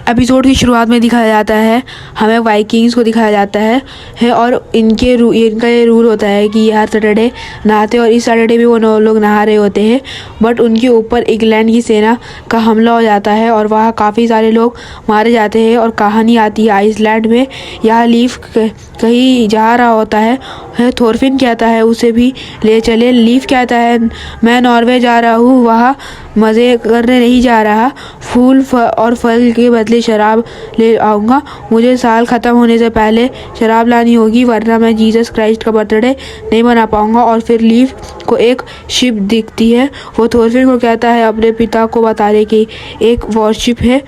Episode की शुरुआत में दिखाया जाता है, हमें वाइकिंग्स को दिखाया जाता है और इनका ये रूल होता है कि ये हर सैटरडे नहाते हैं और इस सैटरडे भी वो लोग नहा रहे होते हैं। बट उनके ऊपर इंग्लैंड की सेना का हमला हो जाता है और वहाँ काफ़ी सारे लोग मारे जाते हैं। और कहानी आती है आइसलैंड में। यहाँ लीफ कहीं जा रहा होता है थोरफिन कहता है उसे भी ले चले। लीफ कहता है मैं नॉर्वे जा रहा हूँ, वहाँ मज़े करने नहीं जा रहा, फूल और फल के बदले शराब ले आऊँगा। मुझे साल ख़त्म होने से पहले शराब लानी होगी, वरना मैं जीसस क्राइस्ट का बर्थडे नहीं मना पाऊँगा। और फिर लीफ को एक शिप दिखती है। वो थोरफिन को कहता है अपने पिता को बताने की एक वॉरशिप है।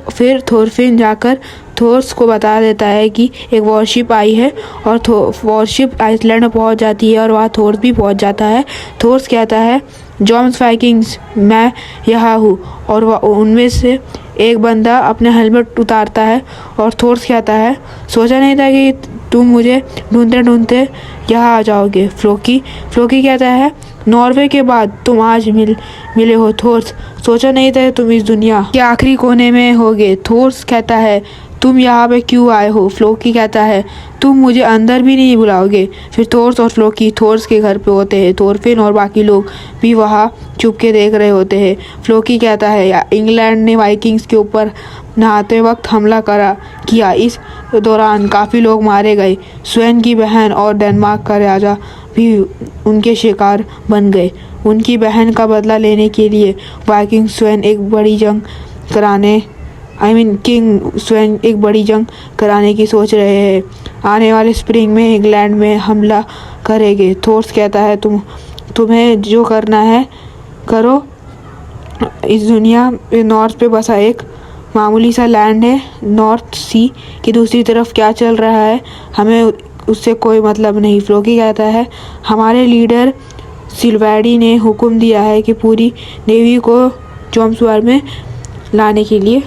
फिर थोरफिन जाकर थोर्स को बता देता है कि एक वॉरशिप आई है और वॉरशिप आइसलैंड में पहुंच जाती है और वहाँ थोर्स भी पहुंच जाता है। थोर्स कहता है जॉम्स वाइकिंग्स मैं यहाँ हूँ। और उनमें से एक बंदा अपने हेलमेट उतारता है और थोर्स कहता है सोचा नहीं था कि तुम मुझे ढूंढते ढूंढते यहाँ आ जाओगे। फ्लोकी कहता है नॉर्वे के बाद तुम आज मिले हो थोर्स, सोचा नहीं था तुम इस दुनिया के आखिरी कोने में होगे। थोर्स कहता है तुम यहाँ पे क्यों आए हो। फ्लोकी कहता है तुम मुझे अंदर भी नहीं बुलाओगे। फिर थोर्स और फ्लोकी थोर्स के घर पे होते हैं। थोरफिन और बाकी लोग भी वहाँ चुप के देख रहे होते हैं। फ्लोकी कहता है इंग्लैंड ने वाइकिंग्स के ऊपर नहाते वक्त हमला किया। इस दौरान काफ़ी लोग मारे गए। स्वेन की बहन और डेनमार्क का राजा भी उनके शिकार बन गए। उनकी बहन का बदला लेने के लिए वाइकिंग स्वेन एक बड़ी जंग किंग स्वेन एक बड़ी जंग कराने की सोच रहे हैं। आने वाले स्प्रिंग में इंग्लैंड में हमला करेंगे। थोर्स कहता है तुम्हें जो करना है करो। इस दुनिया नॉर्थ पे बसा एक मामूली सा लैंड है। नॉर्थ सी की दूसरी तरफ क्या चल रहा है हमें उससे कोई मतलब नहीं। फ्लोकी कहता है हमारे लीडर सिल्वैडी ने हुक्म दिया है कि पूरी नेवी को जॉम्सवर पे लाने के लिए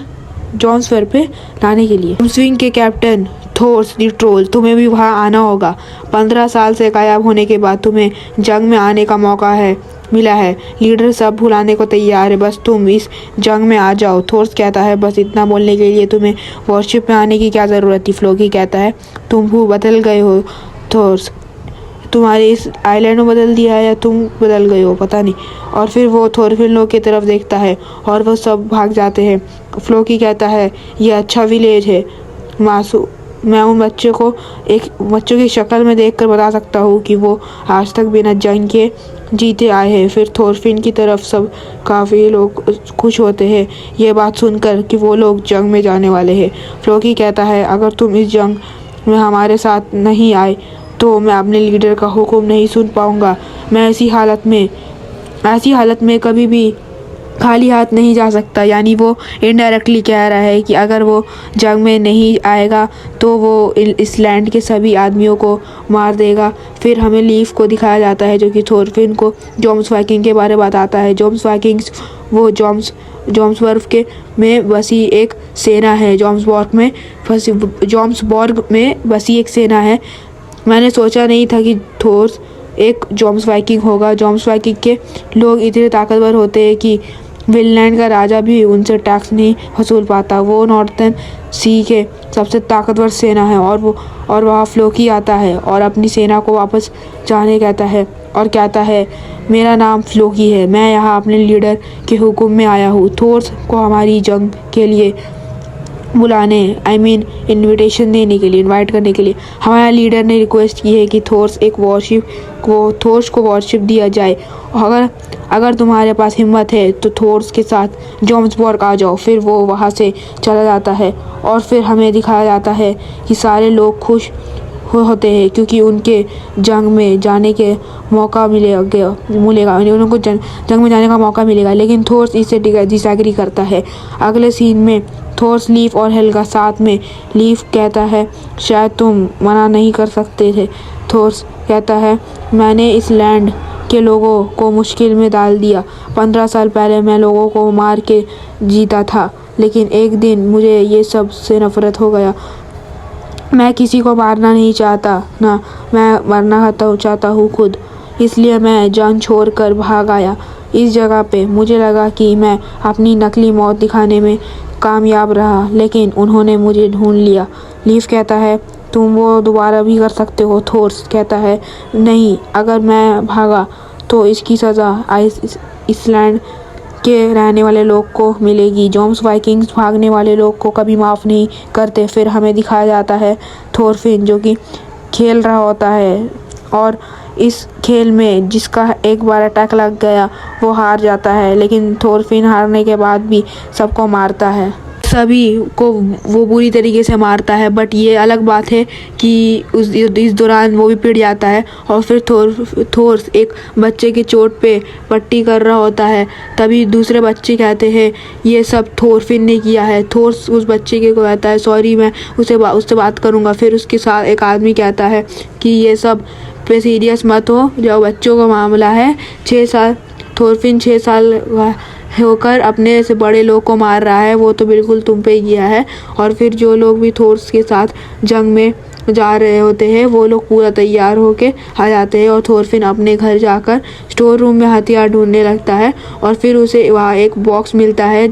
स्विंग के कैप्टन थोर्स द ट्रोल तुम्हें भी वहाँ आना होगा। 15 साल से गायब होने के बाद तुम्हें जंग में आने का मौका मिला है। लीडर सब भुलाने को तैयार है, बस तुम इस जंग में आ जाओ। थोर्स कहता है बस इतना बोलने के लिए तुम्हें वॉरशिप में आने की क्या ज़रूरत थी। फ्लोकी कहता है तुम बदल गए हो थोर्स, तुम्हारे इस आइलैंड में बदल दिया है या तुम बदल गए हो पता नहीं। और फिर वो थोरफिन लोग की तरफ देखता है और वो सब भाग जाते हैं। फ्लोकी कहता है ये अच्छा विलेज है मैं उन बच्चों की शक्ल में देखकर बता सकता हूँ कि वो आज तक बिना जंग के जीते आए हैं। फिर थोरफिन की तरफ सब काफ़ी लोग खुश होते हैं ये बात सुनकर कि वो लोग जंग में जाने वाले हैं। फ्लोकी कहता है अगर तुम इस जंग में हमारे साथ नहीं आए तो मैं अपने लीडर का हुक्म नहीं सुन पाऊँगा। मैं ऐसी हालत में कभी भी खाली हाथ नहीं जा सकता। यानी वो इनडायरेक्टली कह रहा है कि अगर वो जंग में नहीं आएगा तो वो इस लैंड के सभी आदमियों को मार देगा। फिर हमें लीफ को दिखाया जाता है जो कि थोरफिन को जॉम्स वाइकिंग के बारे में बताता है। जॉम्स वाइकिंग्स वो जॉम्सबर्ग में बसी एक सेना है। जॉम्सबॉर्ग में बसी एक सेना है। मैंने सोचा नहीं था कि थोर्स एक जॉम्स वाइकिंग होगा। जॉम्स वाइकिंग के लोग इतने ताकतवर होते हैं कि विनलैंड का राजा भी उनसे टैक्स नहीं वसूल पाता। वो नॉर्थर्न सी के सबसे ताकतवर सेना है। और वहाँ फ्लोकी आता है और अपनी सेना को वापस जाने कहता है और कहता है मेरा नाम फ्लोकी है, मैं यहाँ अपने लीडर के हुक्म में आया हूँ थोर्स को हमारी जंग के लिए बुलाने इनविटेशन देने के लिए इनवाइट करने के लिए। हमारा लीडर ने रिक्वेस्ट की है कि थोर्स को वॉरशिप दिया जाए। अगर तुम्हारे पास हिम्मत है तो थोर्स के साथ जॉम्सबॉर्ग आ जाओ। फिर वो वहाँ से चला जाता है और फिर हमें दिखाया जाता है कि सारे लोग खुश होते हैं क्योंकि उनके जंग में जाने के मौका मिलेगा उनको जंग में जाने का मौका मिलेगा। लेकिन थोर्स इससे डिसएग्री करता है। अगले सीन में थोर्स लीफ और हेल्गा साथ में। लीफ कहता है शायद तुम मना नहीं कर सकते थे। थोर्स कहता है मैंने इस लैंड के लोगों को मुश्किल में डाल दिया। 15 साल पहले मैं लोगों को मार के जीता था, लेकिन एक दिन मुझे ये सब से नफरत हो गया। मैं किसी को मारना नहीं चाहता, ना मैं मरना चाहता हूँ खुद। इसलिए मैं जान छोड़कर भाग आया इस जगह पे। मुझे लगा कि मैं अपनी नकली मौत दिखाने में कामयाब रहा, लेकिन उन्होंने मुझे ढूंढ लिया। लीफ कहता है, तुम वो दोबारा भी कर सकते हो। थोर्स कहता है, नहीं, अगर मैं भागा तो इसकी सज़ा आइसलैंड के रहने वाले लोग को मिलेगी। जोम्स वाइकिंग्स भागने वाले लोग को कभी माफ़ नहीं करते। फिर हमें दिखाया जाता है थोरफिन जो कि खेल रहा होता है, और इस खेल में जिसका एक बार अटैक लग गया वो हार जाता है, लेकिन थोरफिन हारने के बाद भी सबको मारता है। सभी को वो बुरी तरीके से मारता है, बट ये अलग बात है कि इस दौरान वो भी पिट जाता है। और फिर थोर्स एक बच्चे के चोट पे पट्टी कर रहा होता है। तभी दूसरे बच्चे कहते हैं ये सब थोरफिन ने किया है। थोर्स उस बच्चे के को कहता है, सॉरी, मैं उससे बात करूँगा। फिर उसके साथ एक आदमी कहता है कि ये सब पे सीरियस मत हो, जो बच्चों का मामला है। 6 साल थोरफिन 6 साल होकर अपने से बड़े लोग को मार रहा है, वो तो बिल्कुल तुम पे ही किया है। और फिर जो लोग भी थोर्स के साथ जंग में जा रहे होते हैं वो लोग पूरा तैयार होके आ जाते हैं, और थोरफिन अपने घर जाकर स्टोर रूम में हथियार ढूंढने लगता है। और फिर उसे वहाँ एक बॉक्स मिलता है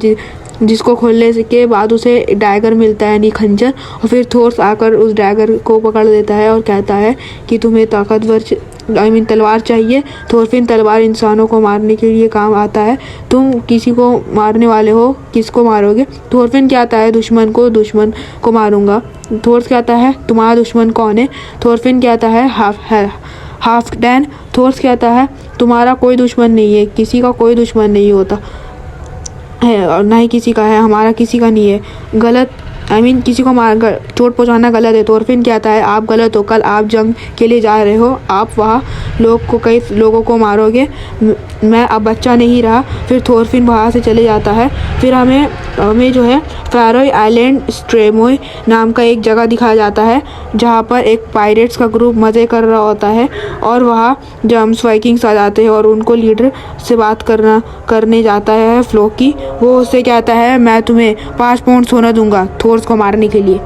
जिसको खोलने के बाद उसे डैगर मिलता है, यानी खंजर। और फिर थोर्स आकर उस डैगर को पकड़ लेता है और कहता है कि तुम्हें ताकतवर तलवार चाहिए। थोरफिन, तलवार इंसानों को मारने के लिए काम आता है। तुम किसी को मारने वाले हो, किसको मारोगे? थोरफिन कहता है, दुश्मन को मारूंगा। थोर्स कहता है, तुम्हारा दुश्मन कौन है? थोरफिन कहता है, हाल्फडैन। थोर्स कहता है, तुम्हारा कोई दुश्मन नहीं है, किसी का कोई दुश्मन नहीं होता है, और ना ही किसी का है, हमारा किसी का नहीं है। गलत, किसी को चोट पहुंचाना गलत है। थोरफिन कहता है, आप गलत हो, कल आप जंग के लिए जा रहे हो, आप वहाँ कई लोगों को मारोगे, मैं अब बच्चा नहीं रहा। फिर थोरफिन वहाँ से चले जाता है। फिर हमें जो है फैरोए आइलैंड स्ट्रेमोय नाम का एक जगह दिखाया जाता है, जहाँ पर एक पायरेट्स का ग्रुप मज़े कर रहा होता है, और वहाँ जम्स वाइकिंग्स आ जाते हैं और उनको लीडर से बात करने जाता है फ्लोकी। वो उससे कहता है, मैं तुम्हें 5 पाउंड सोना दूंगा थोर्स को मारने के लिए।